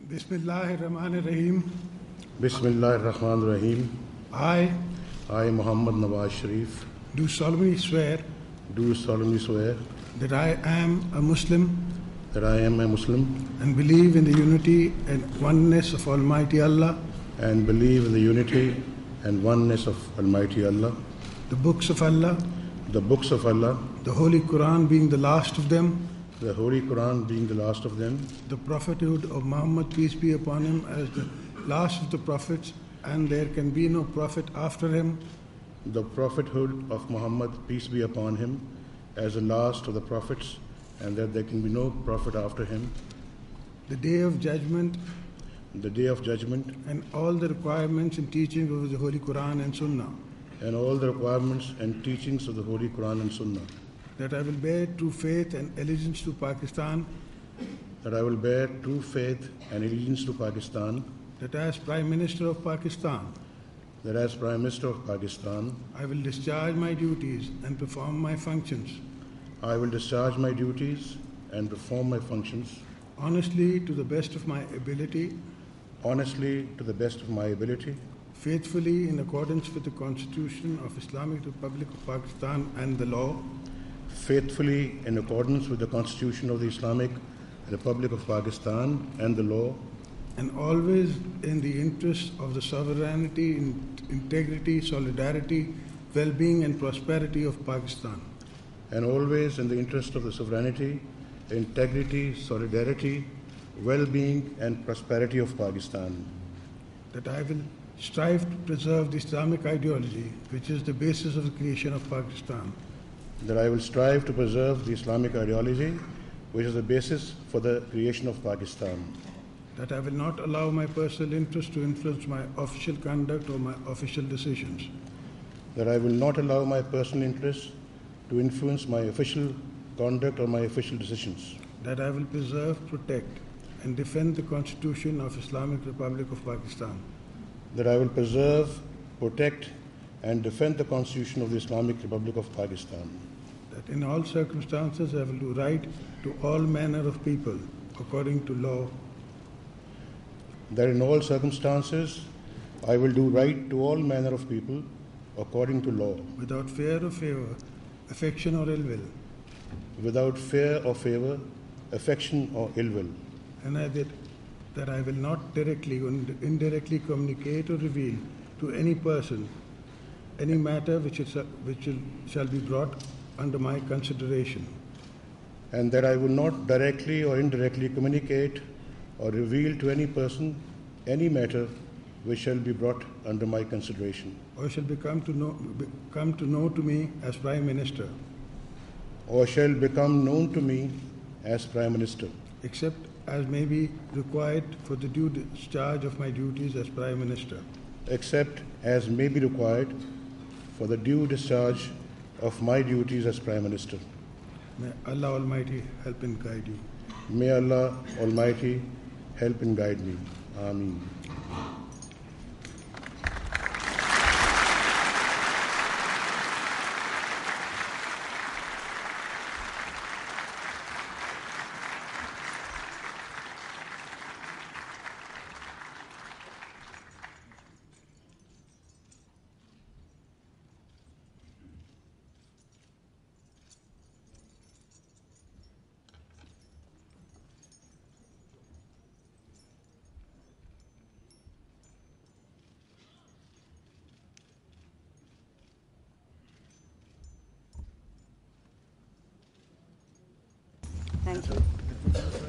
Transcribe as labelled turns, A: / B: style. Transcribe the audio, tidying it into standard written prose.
A: Bismillahirrahmanirrahim.
B: Bismillahirrahmanirrahim.
A: I
B: I, Muhammad Nawaz Sharif,
A: do solemnly swear that I am a Muslim
B: that I am a Muslim
A: and believe in the unity and oneness of Almighty Allah,
B: and believe in the unity and oneness of Almighty Allah,
A: the books of Allah,
B: the books of Allah,
A: the Holy Quran being the last of them,
B: the Holy Quran being the last of them,
A: the prophethood of Muhammad, peace be upon him, as the last of the prophets, and there can be no prophet after him,
B: the prophethood of Muhammad, peace be upon him, as the last of the prophets, and that there can be no prophet after him,
A: the day of judgment,
B: the day of judgment,
A: and all the requirements and teachings of the Holy Quran and Sunnah,
B: and all the requirements and teachings of the Holy Quran and Sunnah,
A: that I will bear true faith and allegiance to Pakistan,
B: that I will bear true faith and allegiance to Pakistan,
A: that as Prime Minister of Pakistan,
B: that as Prime Minister of Pakistan,
A: I will discharge my duties and perform my functions
B: I will discharge my duties and perform my functions
A: honestly to the best of my ability,
B: honestly to the best of my ability,
A: faithfully in accordance with the Constitution of Islamic Republic of Pakistan and the law,
B: faithfully in accordance with the Constitution of the Islamic Republic of Pakistan and the law,
A: and always in the interest of the sovereignty, integrity, solidarity, well-being and prosperity of Pakistan,
B: and always in the interest of the sovereignty, integrity, solidarity, well-being and prosperity of Pakistan,
A: that I will strive to preserve the Islamic ideology, which is the basis of the creation of Pakistan,
B: that I will strive to preserve the Islamic ideology, which is the basis for the creation of Pakistan,
A: that I will not allow my personal interest to influence my official conduct or my official decisions,
B: that I will not allow my personal interests to influence my official conduct or my official decisions,
A: that I will preserve, protect, and defend the Constitution of Islamic Republic of Pakistan,
B: that I will preserve, protect, and defend the Constitution of the Islamic Republic of Pakistan,
A: that in all circumstances I will do right to all manner of people according to law,
B: that in all circumstances I will do right to all manner of people according to law,
A: without fear or favor, affection or ill will,
B: without fear or favor, affection or ill will,
A: and that I will not directly or indirectly communicate or reveal to any person any matter which shall be brought under my consideration,
B: and that I will not directly or indirectly communicate or reveal to any person any matter which shall be brought under my consideration,
A: or shall come to know to me as Prime Minister,
B: or shall become known to me as Prime Minister,
A: except as may be required for the due discharge of my duties as Prime Minister,
B: except as may be required for the due discharge of my duties as Prime Minister.
A: May Allah Almighty help and guide you.
B: May Allah Almighty help and guide me. Ameen.
C: Thank you.